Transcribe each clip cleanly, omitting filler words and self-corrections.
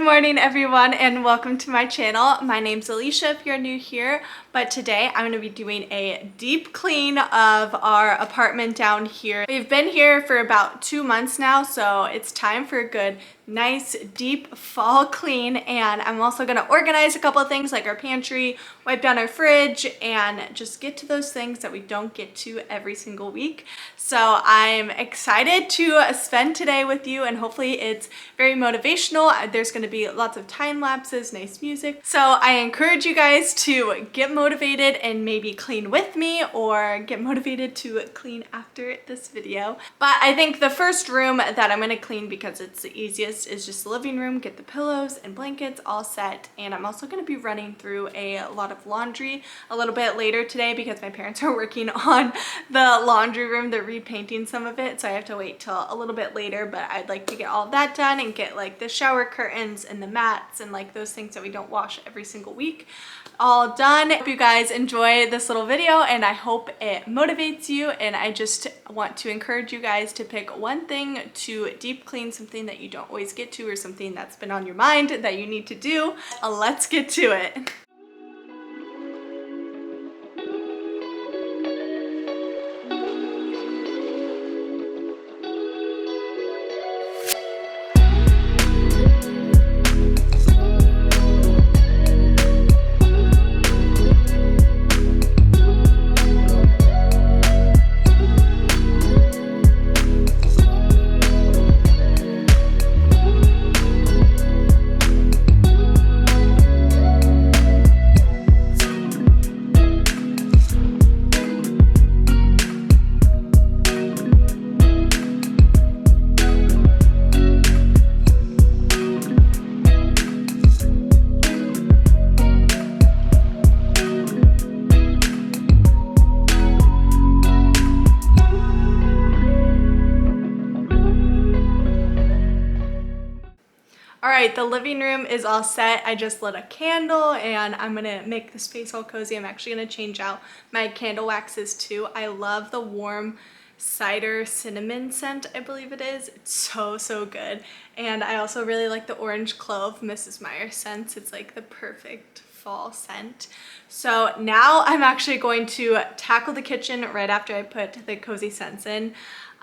morning everyone and welcome to my channel. My name's ALISHA if you're new here, but today I'm going to be doing a deep clean of our apartment down here. We've been here for about 2 months now, so it's time for a good nice deep fall clean. And I'm also going to organize a couple of things like our pantry, wipe down our fridge, and just get to those things that we don't get to every single week. So I'm excited to spend today with you, and hopefully it's very motivational. There's going to be lots of time lapses, nice music. So I encourage you guys to get motivated and maybe clean with me or get motivated to clean after this video. But I think the first room that I'm going to clean, because it's the easiest, is just the living room. Get the pillows and blankets all set, and I'm also going to be running through a lot of laundry a little bit later today because my parents are working on the laundry room. They're repainting some of it, so I have to wait till a little bit later, but I'd like to get all of that done and get like the shower curtains and the mats and like those things that we don't wash every single week all done. I hope you guys enjoy this little video and I hope it motivates you, and I just want to encourage you guys to pick one thing to deep clean, something that you don't always get to or something that's been on your mind that you need to do. Let's get to it. Alright, the living room is all set. I just lit a candle and I'm gonna make the space all cozy. I'm actually gonna change out my candle waxes too. I love the warm cider cinnamon scent, I believe it is. It's so good. And I also really like the orange clove Mrs. Meyer scent. It's like the perfect fall scent. So now I'm actually going to tackle the kitchen right after I put the cozy scents in.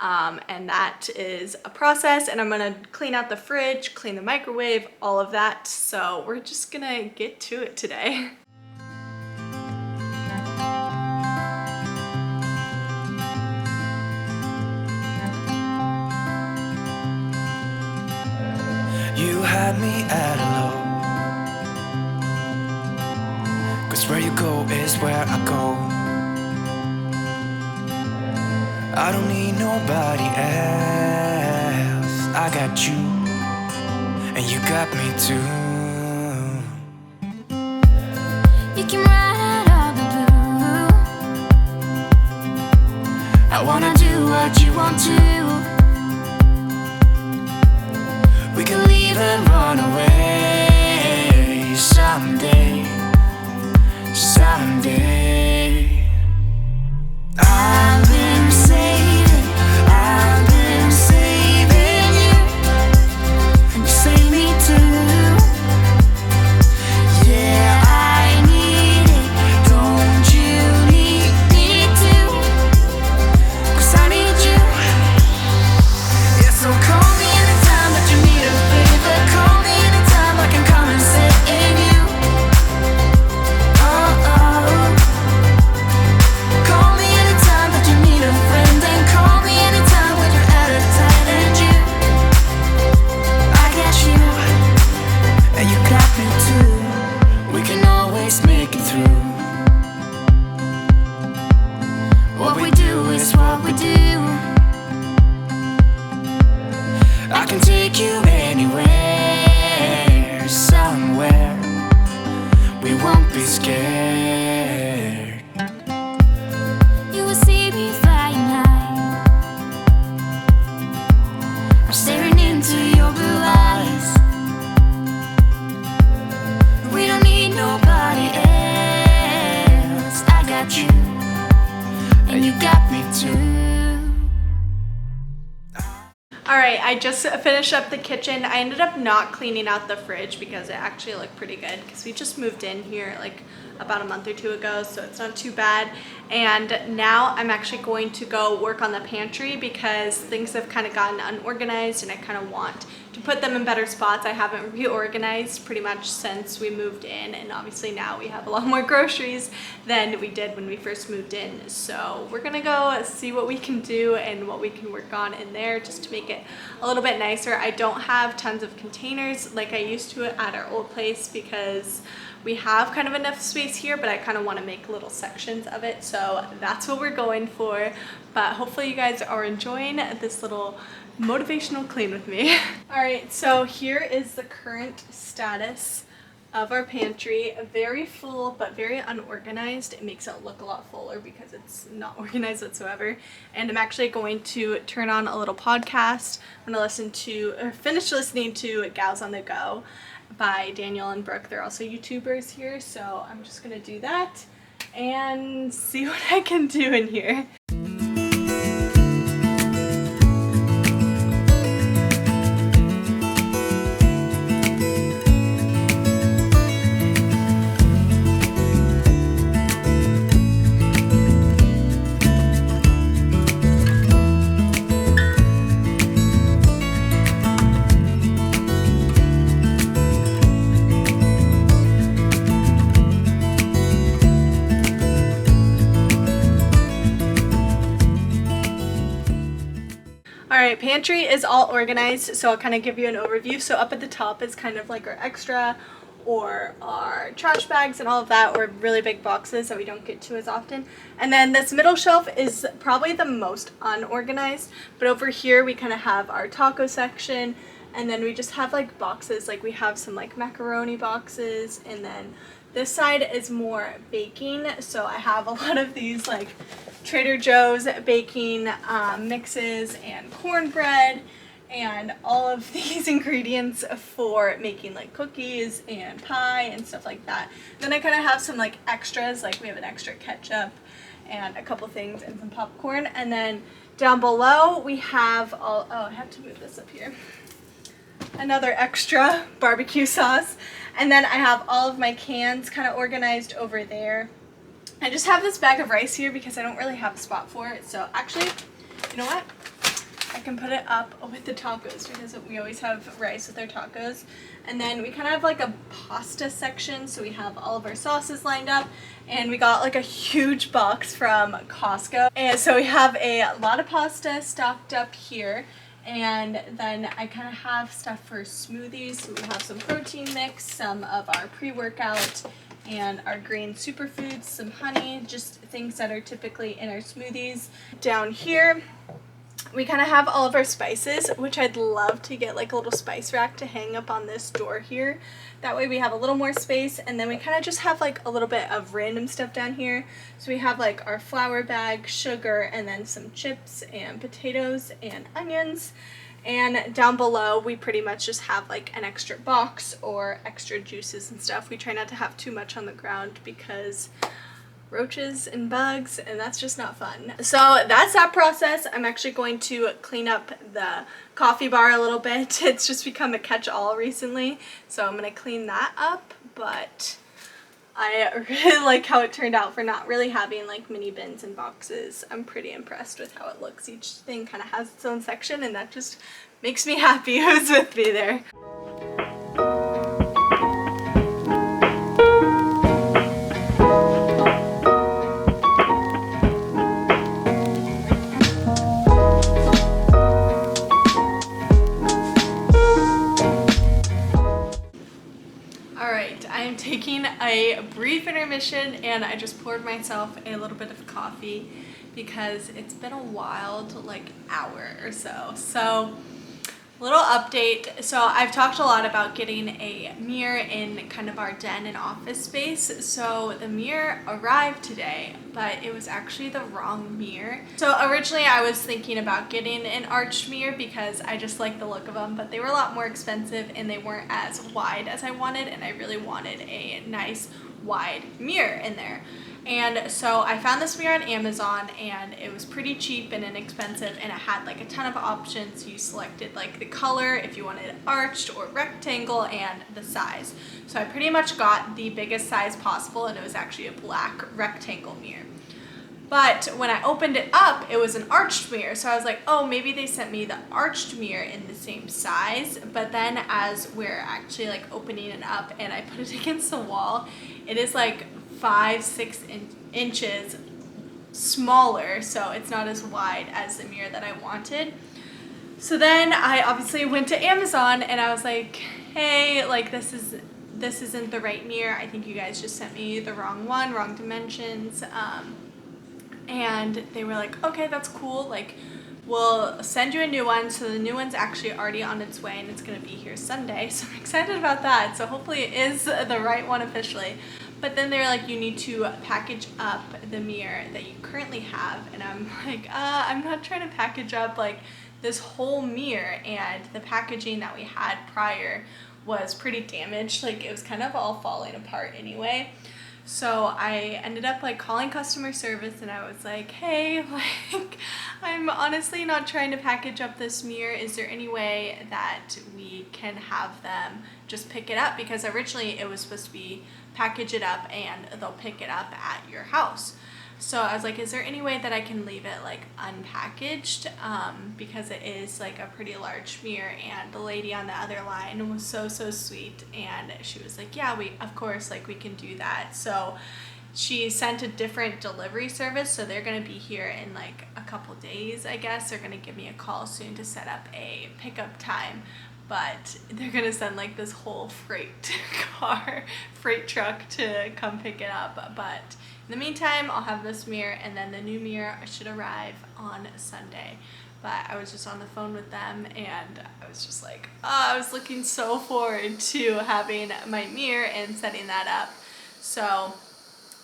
And that is a process, and I'm gonna clean out the fridge, clean the microwave, all of that. So we're just gonna get to it today. You had me at a low, 'cause where you go is where I go. I don't need nobody else. I got you, and you got me too. You can ride all the blue. I wanna do what you want to. We can leave and run away someday, someday. I've been saving you, and you save me too. Yeah, I need it, don't you need me too? 'Cause I need you. Yeah, so call me anytime that you need a favor. Call me anytime I can come and sit in you. Oh, oh. Call me anytime that you need a friend, and call me anytime when you're at a tight end. I got you, and you got me too. We can always make it through. What we do is what we do. I can take you anywhere, somewhere. We won't be scared. You will see me flying high. I'm staring into your blue eyes. We don't need nobody else. I got you, and you got me too. Alright, I just finished up the kitchen. I ended up not cleaning out the fridge because it actually looked pretty good because we just moved in here like about a month or two ago, so it's not too bad. And now I'm actually going to go work on the pantry because things have kind of gotten unorganized and I kind of want to put them in better spots. I haven't reorganized pretty much since we moved in, and obviously now we have a lot more groceries than we did when we first moved in. So we're gonna go see what we can do and what we can work on in there just to make it a little bit nicer. I don't have tons of containers like I used to at our old place because we have kind of enough space here, but I kind of want to make little sections of it, so that's what we're going for. But hopefully you guys are enjoying this little motivational clean with me. Alright, so here is the current status of our pantry. Very full but very unorganized. It makes it look a lot fuller because it's not organized whatsoever. And I'm actually going to turn on a little podcast. I'm going to finish listening to Gals on the Go by Daniel and Brooke. They're also YouTubers here, so I'm just gonna do that and see what I can do in here. Alright, pantry is all organized, so I'll kind of give you an overview. So up at the top is kind of like our extra or our trash bags and all of that, or really big boxes that we don't get to as often. And then this middle shelf is probably the most unorganized, but over here we kind of have our taco section, and then we just have like boxes, like we have some like macaroni boxes, and then this side is more baking, so I have a lot of these like Trader Joe's baking mixes and cornbread and all of these ingredients for making like cookies and pie and stuff like that. Then I kind of have some like extras, like we have an extra ketchup and a couple things and some popcorn. And then down below we have all, oh, I have to move this up here, another extra barbecue sauce. And then I have all of my cans kind of organized over there. I just have this bag of rice here because I don't really have a spot for it. So actually, you know what? I can put it up with the tacos because we always have rice with our tacos. And then we kind of have like a pasta section. So we have all of our sauces lined up, and we got like a huge box from Costco. And so we have a lot of pasta stocked up here. And then I kind of have stuff for smoothies. So we have some protein mix, some of our pre-workout, and our green superfoods, some honey, just things that are typically in our smoothies. Down here, we kind of have all of our spices, which I'd love to get like a little spice rack to hang up on this door here. That way we have a little more space, and then we kind of just have like a little bit of random stuff down here. So we have like our flour bag, sugar, and then some chips and potatoes and onions. And down below we pretty much just have like an extra box or extra juices and stuff. We try not to have too much on the ground because roaches and bugs, and that's just not fun. So that's that process. I'm actually going to clean up the coffee bar a little bit. It's just become a catch-all recently, so I'm gonna clean that up. But I really like how it turned out for not really having like mini bins and boxes. I'm pretty impressed with how it looks. Each thing kind of has its own section, and that just makes me happy. Who's with me there? Taking a brief intermission, and I just poured myself a little bit of coffee because it's been a wild like hour or so. So little update. So I've talked a lot about getting a mirror in kind of our den and office space. So the mirror arrived today, but it was actually the wrong mirror. So originally I was thinking about getting an arched mirror because I just like the look of them, but they were a lot more expensive and they weren't as wide as I wanted, and I really wanted a nice wide mirror in there. And so I found this mirror on Amazon, and it was pretty cheap and inexpensive, and it had like a ton of options. You selected like the color, if you wanted arched or rectangle, and the size. So I pretty much got the biggest size possible, and it was actually a black rectangle mirror. But when I opened it up, it was an arched mirror. So I was like, oh, maybe they sent me the arched mirror in the same size. But then as we're actually like opening it up and I put it against the wall, it is like 5-6 inches smaller. So it's not as wide as the mirror that I wanted. So then I obviously went to Amazon and I was like, hey, like this isn't the right mirror. I think you guys just sent me the wrong one, wrong dimensions. And they were like, okay, that's cool. Like, we'll send you a new one. So the new one's actually already on its way, and it's going to be here Sunday. So I'm excited about that. So hopefully it is the right one officially. But then they were like, you need to package up the mirror that you currently have. And I'm like, I'm not trying to package up like this whole mirror. And the packaging that we had prior was pretty damaged. Like, it was kind of all falling apart anyway. So I ended up like calling customer service, and I was like, hey, like I'm honestly not trying to package up this mirror. Is there any way that we can have them just pick it up? Because originally it was supposed to be package it up and they'll pick it up at your house. So I was like, is there any way that I can leave it like unpackaged? Because it is like a pretty large mirror. And the lady on the other line was so sweet, and she was like, yeah, of course, like we can do that. So she sent a different delivery service, so they're gonna be here in like a couple days, I guess. They're gonna give me a call soon to set up a pickup time. But they're gonna send like this whole freight truck to come pick it up. But in the meantime, I'll have this mirror, and then the new mirror should arrive on Sunday. But I was just on the phone with them, and I was just like, I was looking so forward to having my mirror and setting that up. So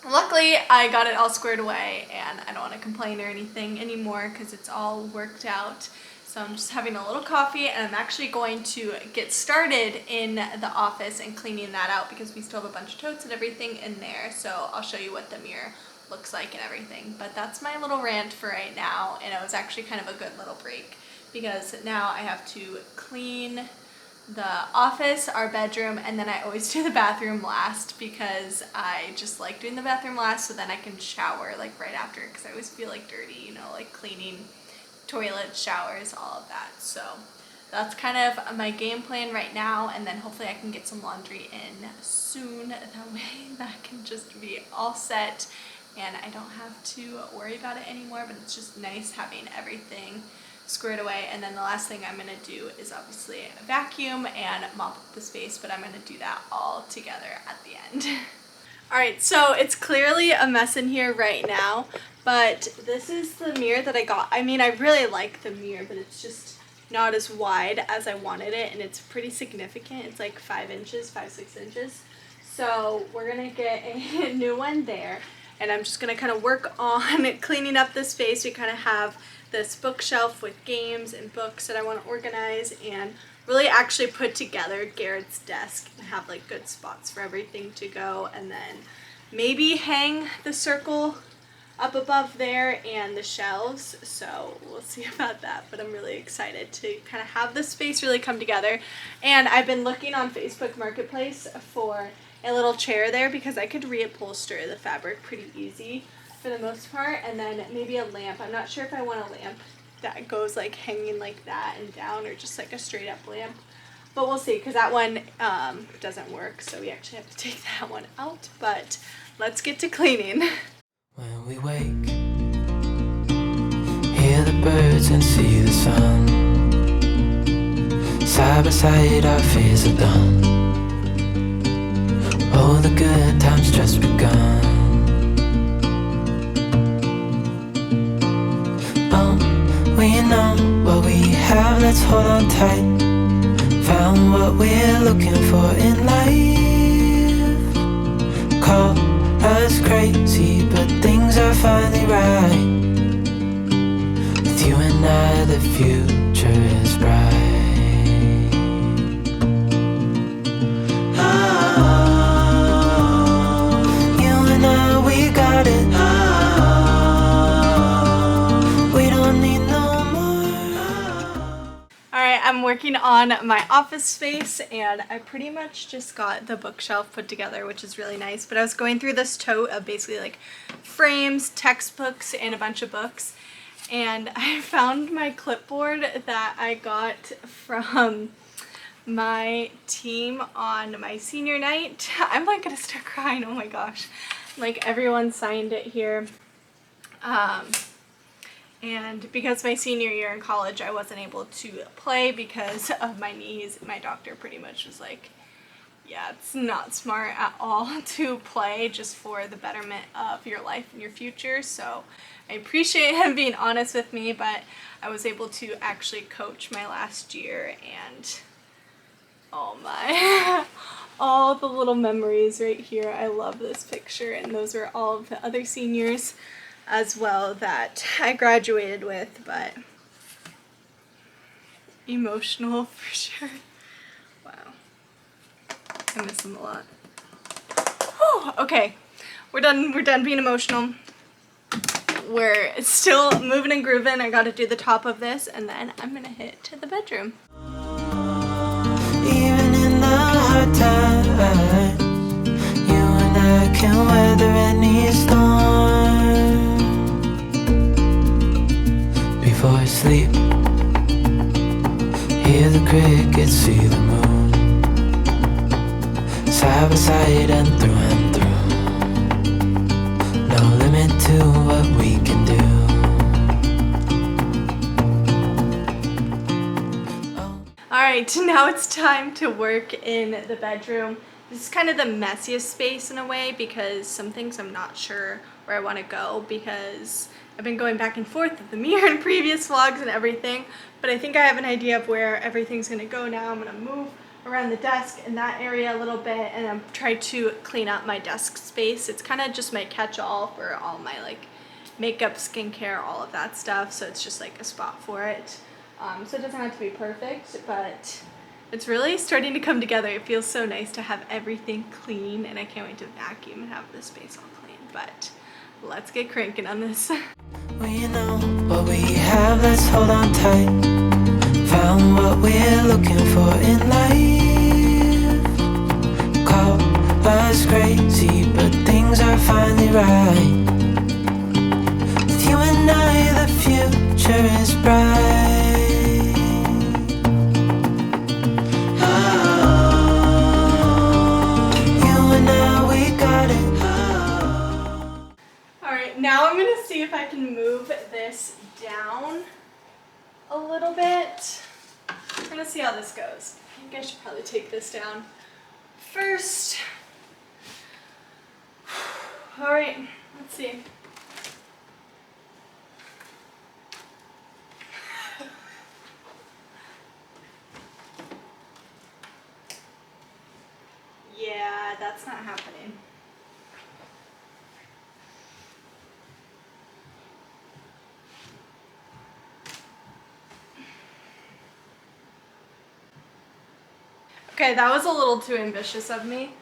luckily I got it all squared away, and I don't want to complain or anything anymore because it's all worked out. So I'm just having a little coffee, and I'm actually going to get started in the office and cleaning that out because we still have a bunch of totes and everything in there. So I'll show you what the mirror looks like and everything. But that's my little rant for right now, and it was actually kind of a good little break because now I have to clean the office, our bedroom, and then I always do the bathroom last because I just like doing the bathroom last so then I can shower like right after, because I always feel like dirty, you know, like cleaning toilets, showers, all of that. So that's kind of my game plan right now, and then hopefully I can get some laundry in soon. That way that can just be all set and I don't have to worry about it anymore. But it's just nice having everything squared away. And then the last thing I'm going to do is obviously vacuum and mop up the space, but I'm going to do that all together at the end. Alright, so it's clearly a mess in here right now, but this is the mirror that I got. I mean, I really like the mirror, but it's just not as wide as I wanted it, and it's pretty significant. It's like 5 inches, 5-6 inches. So we're going to get a new one there, and I'm just going to kind of work on cleaning up the space. We kind of have this bookshelf with games and books that I want to organize, and really actually put together Garrett's desk and have like good spots for everything to go, and then maybe hang the circle up above there and the shelves. So we'll see about that, but I'm really excited to kind of have this space really come together. And I've been looking on Facebook Marketplace for a little chair there because I could reupholster the fabric pretty easy for the most part, and then maybe a lamp. I'm not sure if I want a lamp that goes like hanging like that and down, or just like a straight up lamp, but we'll see, because that one doesn't work, so we actually have to take that one out. But let's get to cleaning. When we wake, hear the birds and see the sun. Side by side our fears are done. Oh, the good times just begun. We know what we have, let's hold on tight. Found what we're looking for in life. Call us crazy, but things are finally right. With you and I, the future is bright. Oh, I'm working on my office space, and I pretty much just got the bookshelf put together, which is really nice. But I was going through this tote of basically like frames, textbooks, and a bunch of books, and I found my clipboard that I got from my team on my senior night. I'm like gonna start crying, oh my gosh. Like everyone signed it here. And because my senior year in college I wasn't able to play because of my knees, my doctor pretty much was like, yeah, it's not smart at all to play just for the betterment of your life and your future. So I appreciate him being honest with me, but I was able to actually coach my last year, and oh my, all the little memories right here. I love this picture, and those are all of the other seniors as well that I graduated with, but emotional for sure. Wow, I miss them a lot. Whew, okay, we're done being emotional. We're still moving and grooving. I gotta do the top of this, and then I'm gonna hit to the bedroom. Even in the hard times, you and I can weather any storm. Before I sleep, hear the crickets, see the moon, side by side and through. No limit to what we can do. Alright, now it's time to work in the bedroom. This is kind of the messiest space in a way because some things I'm not sure where I want to go because I've been going back and forth with the mirror in previous vlogs and everything, but I think I have an idea of where everything's going to go now. I'm going to move around the desk in that area a little bit, and I'm trying to clean up my desk space. It's kind of just my catch-all for all my like makeup, skincare, all of that stuff, so it's just like a spot for it. So it doesn't have to be perfect, but it's really starting to come together. It feels so nice to have everything clean, and I can't wait to vacuum and have this space all clean, but let's get cranking on this. We know what we have, let's hold on tight. Found what we're looking for in life. Call us crazy, but things are finally right. With you and I, the future is bright. Oh, you and I, we got it. Alright, now I'm gonna see if I can move this down a little bit. I'm gonna see how this goes. I think I should probably take this down first. Alright, let's see. Yeah, that's not happening. Okay, that was a little too ambitious of me,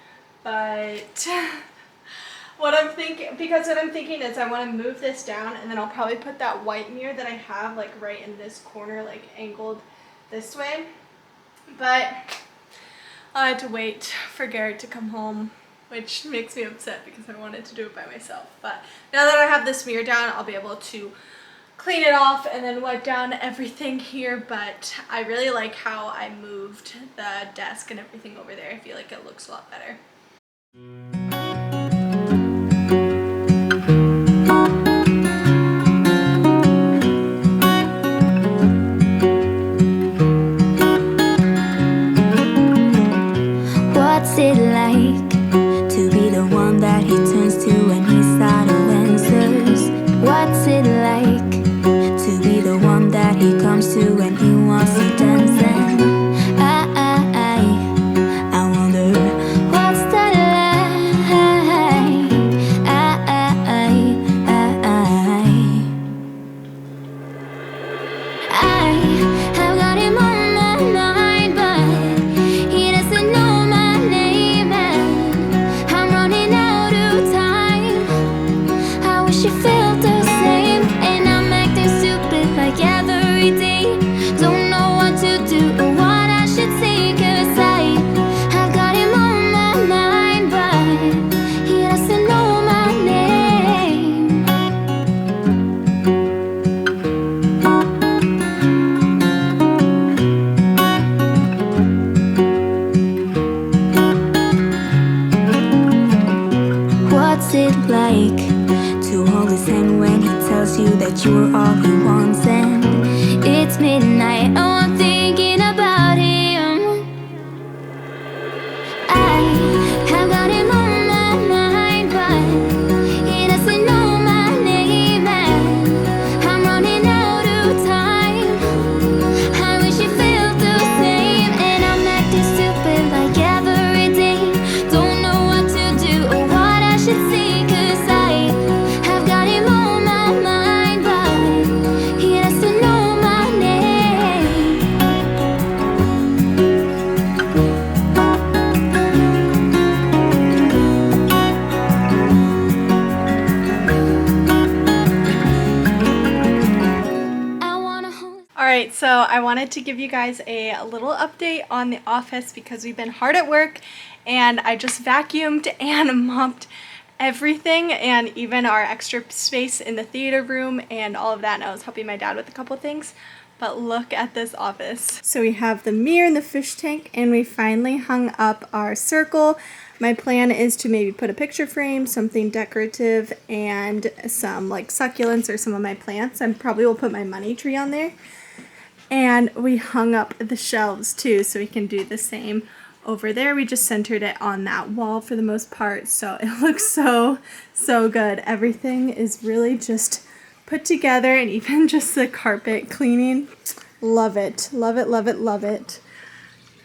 but what I'm thinking is I want to move this down, and then I'll probably put that white mirror that I have like right in this corner, like angled this way. But I had to wait for Garrett to come home, which makes me upset because I wanted to do it by myself. But now that I have this mirror down, I'll be able to clean it off and then wipe down everything here. But I really like how I moved the desk and everything over there. I feel like it looks a lot better. What's it like to be the one that he turns to when he's out of answers? What's it like to be the one that he comes to when he wants to dance? And I wonder what's that like? I've got him on my mind, but he doesn't know my name, and I'm running out of time. I wish you felt the same, and I'm acting stupid like every day. promise you that you were all he wants. And it's midnight, oh, I'm thinking about him. I have got him on my mind, but he doesn't know my name, and I'm running out of time. I wish you felt the same, and I'm acting stupid like every day. Don't know what to do or what I should say, 'cause I have got him on my mind, but he doesn't know my name. I wanna hold. Alright, so I wanted to give you guys a little update on the office because we've been hard at work, and I just vacuumed and mopped everything, and even our extra space in the theater room and all of that, and I was helping my dad with a couple things. But look at this office. So we have the mirror and the fish tank, and we finally hung up our circle. My plan is to maybe put a picture frame, something decorative, and some like succulents or some of my plants. I probably will put my money tree on there. And we hung up the shelves too, so we can do the same over there. We just centered it on that wall for the most part, so it looks so good. Everything is really just put together, and even just the carpet cleaning. Love it, love it, love it, love it.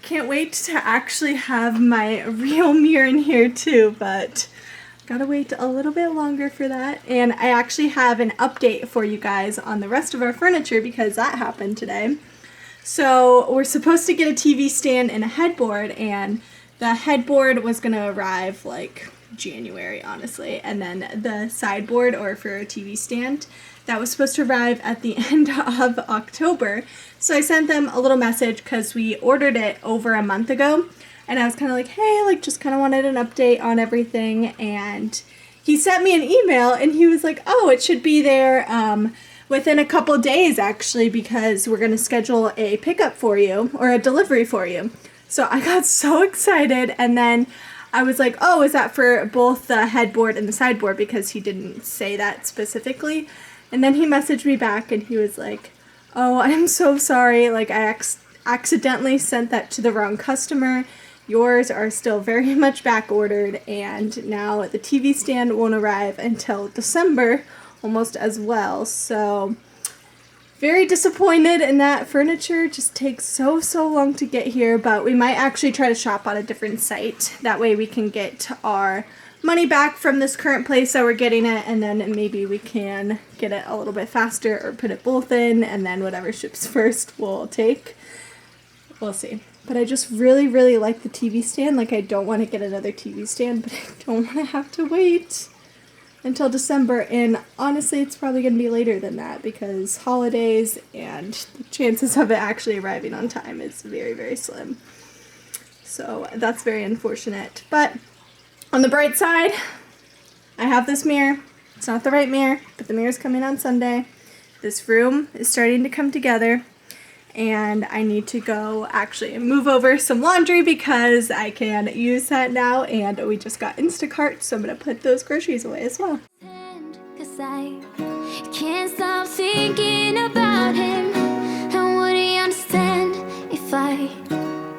Can't wait to actually have my real mirror in here too, but gotta wait a little bit longer for that. And I actually have an update for you guys on the rest of our furniture because that happened today. So we're supposed to get a TV stand and a headboard, and the headboard was gonna arrive like January, honestly, and then the sideboard, or for a TV stand, that was supposed to arrive at the end of October. So I sent them a little message because we ordered it over a month ago, and I was kind of like, hey, like just kind of wanted an update on everything. And he sent me an email, and he was like, oh, it should be there within a couple days actually, because we're going to schedule a pickup for you, or a delivery for you. So I got so excited, and then I was like, oh, is that for both the headboard and the sideboard, because he didn't say that specifically. And then he messaged me back, and he was like, oh, I'm so sorry, like I accidentally sent that to the wrong customer. Yours are still very much back ordered, and now the TV stand won't arrive until December almost as well. So very disappointed in that. Furniture just takes so long to get here, but we might actually try to shop on a different site. That way we can get our money back from this current place that we're getting it, and then maybe we can get it a little bit faster, or put it both in, and then whatever ships first we'll take. We'll see. But I just really like the TV stand. Like, I don't want to get another TV stand, but I don't want to have to wait until December. And honestly, it's probably going to be later than that because holidays, and the chances of it actually arriving on time is very slim. So that's very unfortunate. But on the bright side, I have this mirror. It's not the right mirror, but the mirror's coming on Sunday. This room is starting to come together, and I need to go actually move over some laundry because I can use that now, and we just got Instacart, so I'm going to put those groceries away as well. 'Cause I can't stop thinking about him. And would he understand if I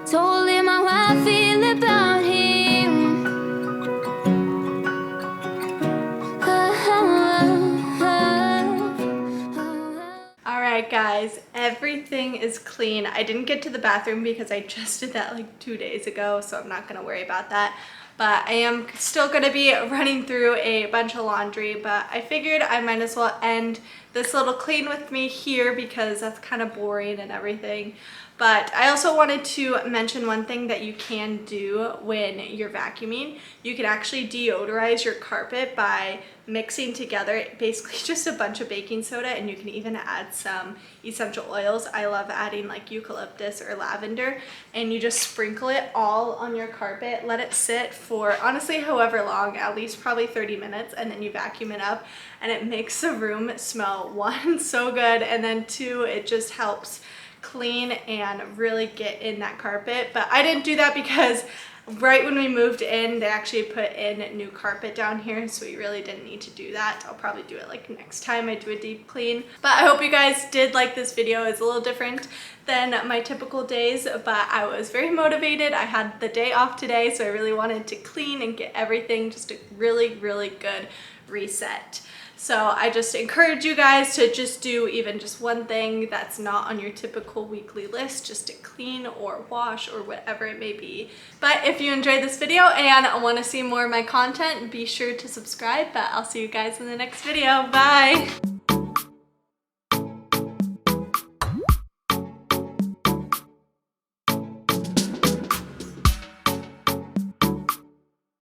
told him how I feel about him? Alright guys, everything is clean. I didn't get to the bathroom because I just did that like 2 days ago, so I'm not going to worry about that. But I am still going to be running through a bunch of laundry, but I figured I might as well end this little clean with me here because that's kind of boring and everything. But I also wanted to mention one thing that you can do when you're vacuuming. You can actually deodorize your carpet by mixing together basically just a bunch of baking soda, and you can even add some essential oils. I love adding like eucalyptus or lavender, and you just sprinkle it all on your carpet, let it sit for honestly however long, at least probably 30 minutes, and then you vacuum it up, and it makes the room smell, one, so good, and then two, it just helps clean and really get in that carpet. But I didn't do that because right when we moved in, they actually put in new carpet down here, so we really didn't need to do that. I'll probably do it like next time I do a deep clean. But I hope you guys did like this video. It's a little different than my typical days, but I was very motivated. I had the day off today, so I really wanted to clean and get everything just a really, really good reset. So I just encourage you guys to just do even just one thing that's not on your typical weekly list, just to clean or wash or whatever it may be. But if you enjoyed this video and want to see more of my content, be sure to subscribe. But I'll see you guys in the next video. Bye!